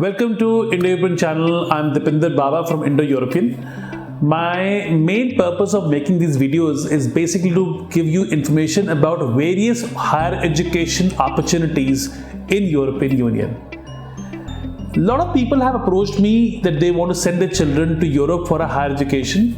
Welcome to Indo-European channel. I'm Dipinder Baba from Indo-European. My main purpose of making these videos is basically to give you information about various higher education opportunities in European Union. A lot of people have approached me that they want to send their children to Europe for a higher education,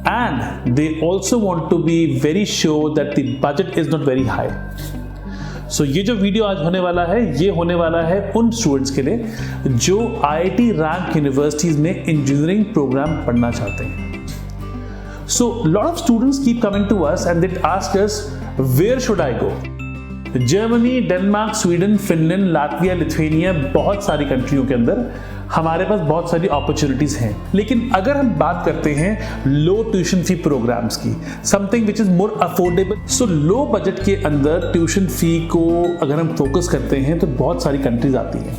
and they also want to be very sure that the budget is not very high. So ये जो video आज होने वाला है ये होने वाला है उन स्टूडेंट्स के लिए जो IIT रैंक यूनिवर्सिटीज में इंजीनियरिंग प्रोग्राम पढ़ना चाहते हैं. So lot of students keep coming to us and they ask us where should I go? Germany, Denmark, Sweden, Finland, Latvia, Lithuania, बहुत सारी कंट्रियों के अंदर हमारे पास बहुत सारी अपॉर्चुनिटीज हैं. लेकिन अगर हम बात करते हैं लो ट्यूशन फी प्रोग्राम्स की, something which is more affordable, so low budget के अंदर ट्यूशन फी को अगर हम फोकस करते हैं तो बहुत सारी कंट्रीज आती हैं.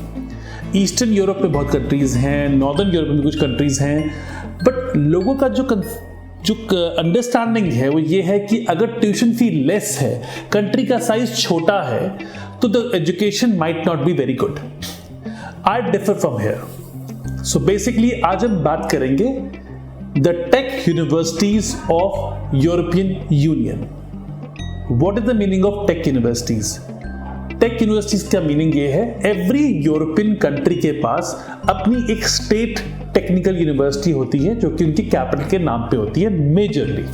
ईस्टर्न यूरोप में बहुत कंट्रीज हैं, नॉर्दर्न यूरोप में कुछ कंट्रीज हैं, बट लोगों का जो अंडरस्टैंडिंग है वो ये है कि अगर ट्यूशन फी लेस है, कंट्री का साइज छोटा है, तो the education might not be very good. I differ from here. So basically आज हम बात करेंगे the tech universities of European Union. What is the meaning of tech universities? Tech universities का मीनिंग ये है एवरी यूरोपियन कंट्री के पास अपनी एक स्टेट टेक्निकल यूनिवर्सिटी होती है जो कि उनकी कैपिटल के नाम पे होती है मेजरली.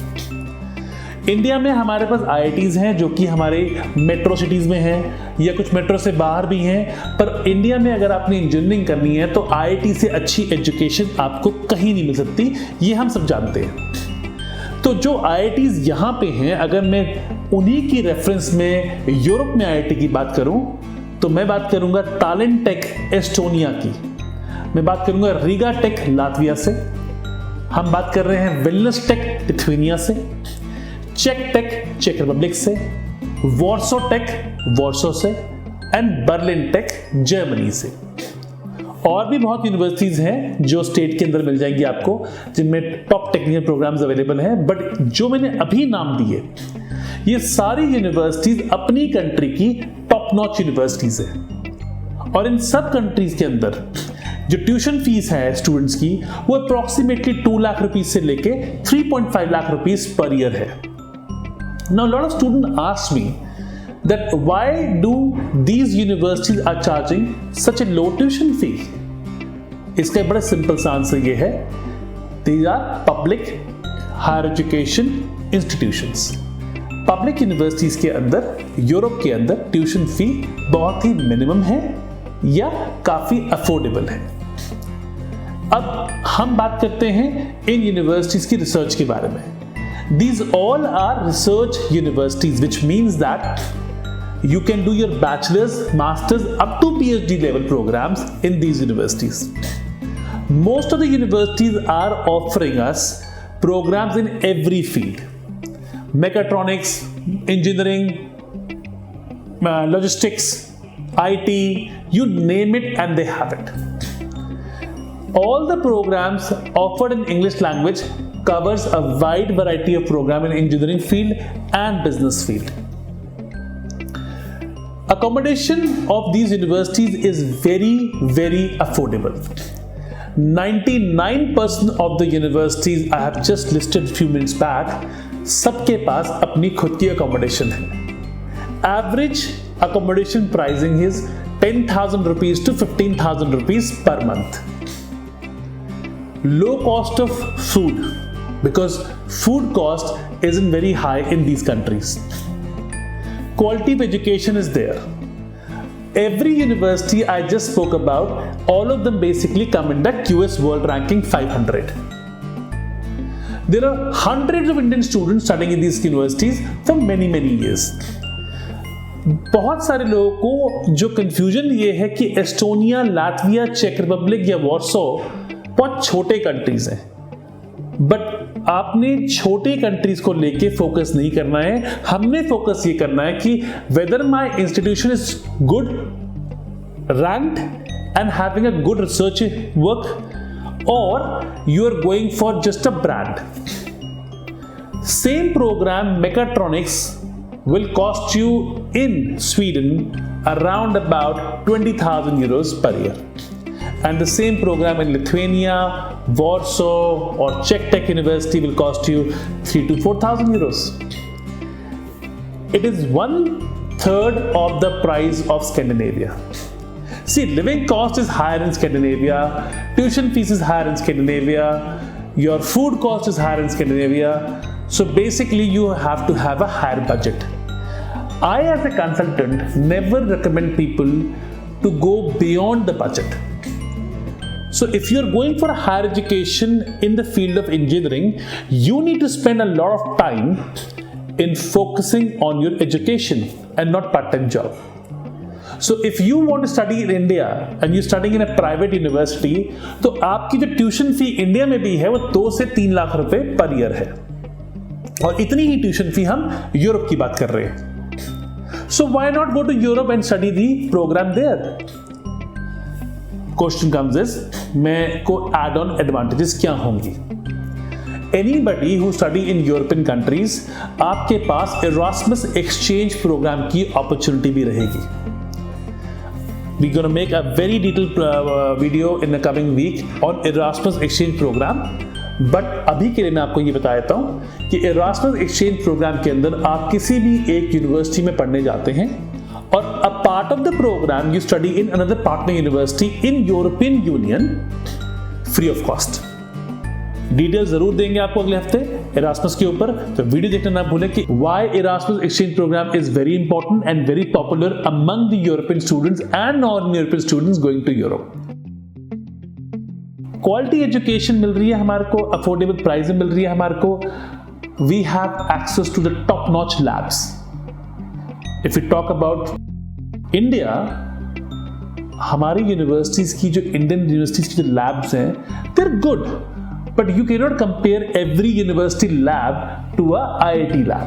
इंडिया में हमारे पास IITs हैं जो कि हमारे मेट्रो सिटीज में हैं या कुछ मेट्रो से बाहर भी हैं, पर इंडिया में अगर आपने इंजीनियरिंग करनी है तो IIT से अच्छी एजुकेशन आपको कहीं नहीं मिल सकती, ये हम सब जानते हैं. तो जो IITs यहाँ पे हैं, अगर मैं उन्हीं की रेफरेंस में यूरोप में IIT की बात करूं तो मैं बात करूंगा टैलेंट टेक एस्टोनिया की, मैं बात करूंगा रीगा टेक लातविया से, हम बात कर रहे हैं विल्नियस टेक लिथुआनिया से, चेक टेक चेक रिपब्लिक से, वॉर्सो टेक वॉर्सो से, एंड बर्लिन टेक जर्मनी से. और भी बहुत यूनिवर्सिटीज हैं जो स्टेट के अंदर मिल जाएंगी आपको, जिनमें टॉप टेक्निकल प्रोग्राम्स अवेलेबल हैं, बट जो मैंने अभी नाम दिए ये सारी यूनिवर्सिटीज अपनी कंट्री की टॉप नॉच यूनिवर्सिटीज हैं. और इन सब कंट्रीज के अंदर जो ट्यूशन फीस है स्टूडेंट्स की वो अप्रोक्सीमेटली 2 लाख रुपीज से लेके 3.5 लाख रुपीज पर ईयर है. Now a lot of students ask me that why do these universities are charging such a low tuition fee? इसका बड़ा सिंपल सा आंसर ये है, these are public higher education institutions. Public universities के अंदर Europe के अंदर ट्यूशन फी बहुत ही मिनिमम है या काफी अफोर्डेबल है. अब हम बात करते हैं इन यूनिवर्सिटीज की रिसर्च के बारे में. These all are research universities, which means that you can do your bachelor's, master's up to PhD level programs in these universities. Most of the universities are offering us programs in every field. Mechatronics, engineering, logistics, IT, you name it and they have it. All the programs offered in English language covers a wide variety of program in engineering field and business field. Accommodation of these universities is very affordable. 99% of the universities I have just listed few minutes back, सबके पास अपनी खुद की accommodation है. Average accommodation pricing is 10,000 rupees to 15,000 rupees per month. Low cost of food, because food cost isn't very high in these countries. Quality of education is there. Every university I just spoke about, all of them basically come in the QS World Ranking 500. There are hundreds of Indian students studying in these universities for many years. बहुत सारे लोगों को जो confusion ये है कि Estonia, Latvia, check Republic या Warsaw बहुत छोटे कंट्रीज हैं, बट आपने छोटे कंट्रीज को लेके फोकस नहीं करना है. हमने फोकस ये करना है कि whether my institution is good ranked and having a good research work, और you are going for just a brand. Same program mechatronics will cost you in Sweden around about 20,000 euros per year. and the same program in Lithuania, Warsaw or Czech Tech University will cost you 3,000 to 4,000 euros. It is 1/3 of the price of Scandinavia. See, living cost is higher in Scandinavia, tuition fees is higher in Scandinavia, your food cost is higher in Scandinavia, so basically you have to have a higher budget. I as a consultant never recommend people to go beyond the budget. So if you're going for a higher education in the field of engineering, you need to spend a lot of time in focusing on your education and not part-time job. So if you want to study in India and you're studying in a private university, तो आपकी जो tuition fee India में भी है वो 2 से 3 लाख रुपए per year है, और इतनी ही ट्यूशन फी हम यूरोप की बात कर रहे हैं. So why not go to Europe and study the program there? Question comes is, मैं को add on advantages क्या होंगी? Anybody who study in European countries, आपके पास Erasmus exchange program की opportunity भी रहेगी. We're going to make a very detailed video in the coming week on Erasmus exchange program. But अभी के लिए मैं आपको ये बता देता हूं कि Erasmus exchange program के अंदर आप किसी भी एक यूनिवर्सिटी में पढ़ने जाते हैं, और a part of the program you study in another partner university in European Union free of cost. Detail जरूर देंगे आपको अगले हफ्ते Erasmus के ऊपर, तो वीडियो देखना ना भूलें कि why Erasmus exchange program is very important and very popular among the European students and non-European students going to Europe. Quality education मिल रही है हमारे को, अफोर्डेबल प्राइस में मिल रही है हमारे को. We have access to the top notch labs. If you talk about India, हमारी यूनिवर्सिटीज की जो इंडियन यूनिवर्सिटीज की जो लैब्स हैं, they are good, but you can not compare every university lab to a IIT lab.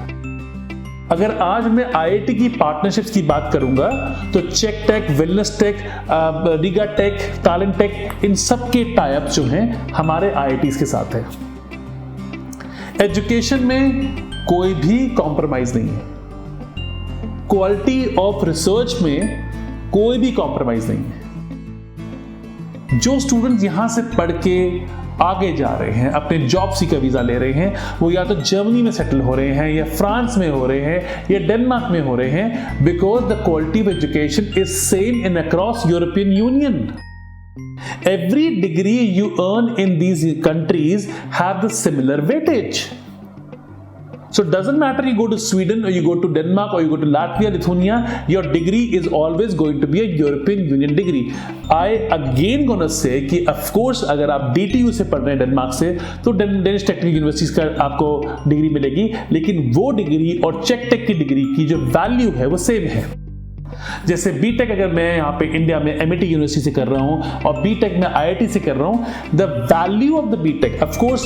अगर आज मैं IIT की पार्टनरशिप्स की बात करूंगा तो चेक tech, wellness tech, Riga tech, talent tech, इन सब के टाइप जो हैं हमारे IITs के साथ है. एजुकेशन में कोई भी कॉम्प्रोमाइज नहीं है. क्वालिटी ऑफ रिसर्च में कोई भी कॉम्प्रोमाइज नहीं है. जो स्टूडेंट्स यहां से पढ़ के आगे जा रहे हैं, अपने जॉब सीकर वीजा ले रहे हैं, वो या तो जर्मनी में सेटल हो रहे हैं, या फ्रांस में हो रहे हैं, या डेनमार्क में हो रहे हैं, because the quality of education is same in across European union. Every degree you earn in these countries have the similar weightage. So it doesn't matter you go to Sweden or you go to Denmark or you go to Latvia, Lithuania, your degree is always going to be a European Union degree. I again gonna say कि of course अगर आप DTU से पढ़ रहे हैं Denmark से तो Danish technical universities का आपको डिग्री मिलेगी, लेकिन वो डिग्री और चेक टेक की डिग्री की जो वैल्यू है वो सेम है. जैसे बीटेक अगर मैं यहाँ पे इंडिया में एमआईटी यूनिवर्सिटी से कर रहा हूँ और बीटेक में आईआईटी से कर रहा हूँ, the value of the BTech of course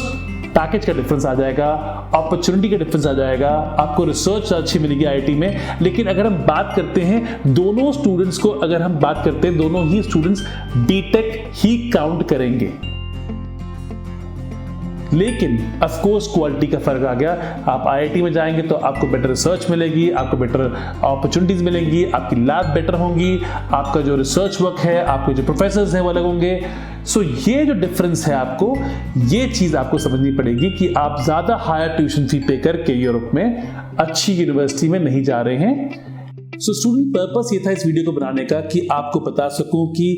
package का डिफरेंस आ जाएगा, अपॉर्चुनिटी का डिफरेंस आ जाएगा, आपको रिसर्च अच्छी मिलेगी आईआईटी में. लेकिन अगर हम बात करते हैं दोनों स्टूडेंट्स को, अगर हम बात करते हैं दोनों ही स्टूडेंट्स बीटेक ही काउंट करेंगे. लेकिन ऑफ कोर्स क्वालिटी का फर्क आ गया. आप आईआईटी में जाएंगे तो आपको बेटर रिसर्च मिलेगी, आपको बेटर अपॉर्चुनिटीज मिलेंगी, आपकी लैब बेटर होंगी, आपका जो रिसर्च वर्क है, आपके जो प्रोफेसर्स हैं वो अलग होंगे. सो ये जो डिफरेंस है आपको, ये चीज आपको समझनी पड़ेगी कि आप ज्यादा हायर ट्यूशन फी पे करके यूरोप में अच्छी यूनिवर्सिटी में नहीं जा रहे हैं. सो स्टूडेंट पर्पस ये था इस वीडियो को बनाने का कि आपको बता सकूं कि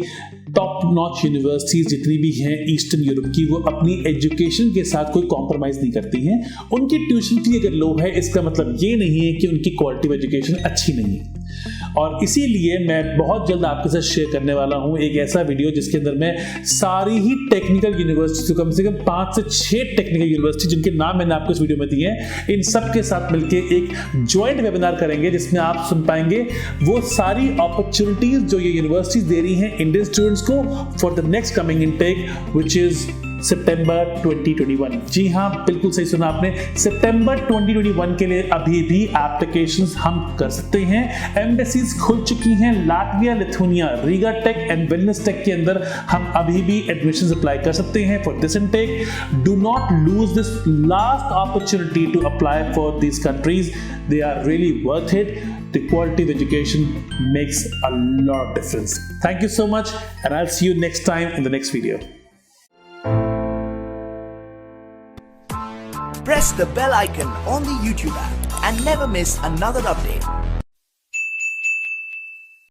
टॉप नॉच यूनिवर्सिटीज जितनी भी हैं ईस्टर्न यूरोप की, वो अपनी एजुकेशन के साथ कोई कॉम्प्रोमाइज नहीं करती हैं. उनकी ट्यूशन फी अगर लो है इसका मतलब ये नहीं है कि उनकी क्वालिटी ऑफ एजुकेशन अच्छी नहीं है. और इसीलिए मैं बहुत जल्द आपके साथ शेयर करने वाला हूं एक ऐसा वीडियो जिसके अंदर मैं सारी ही टेक्निकल यूनिवर्सिटी, कम से कम 5 से 6 टेक्निकल यूनिवर्सिटी जिनके नाम मैंने आपको इस वीडियो में दिए हैं, इन सब के साथ मिलकर एक ज्वाइंट वेबिनार करेंगे जिसमें आप सुन पाएंगे वो सारी अपॉर्चुनिटीज जो ये यूनिवर्सिटीज दे रही हैं इंडियन स्टूडेंट्स को for the next coming intake which is September 2021. जी हाँ, बिल्कुल सही सुना आपने. सितंबर 2021 के लिए अभी भी एप्लीकेशंस हम कर सकते हैं. एम्बेसीज खुल चुकी हैं Latvia, Lithuania, Riga tech and Vilnius tech के अंदर हम अभी भी एडमिशंस अप्लाई कर सकते हैं for this intake. Do not lose this last opportunity to apply for this countries. They are really worth it. the quality of education makes a lot of difference. Thank you so much, and I'll see you next time in the next video. Press the bell icon on the YouTube app and never miss another update.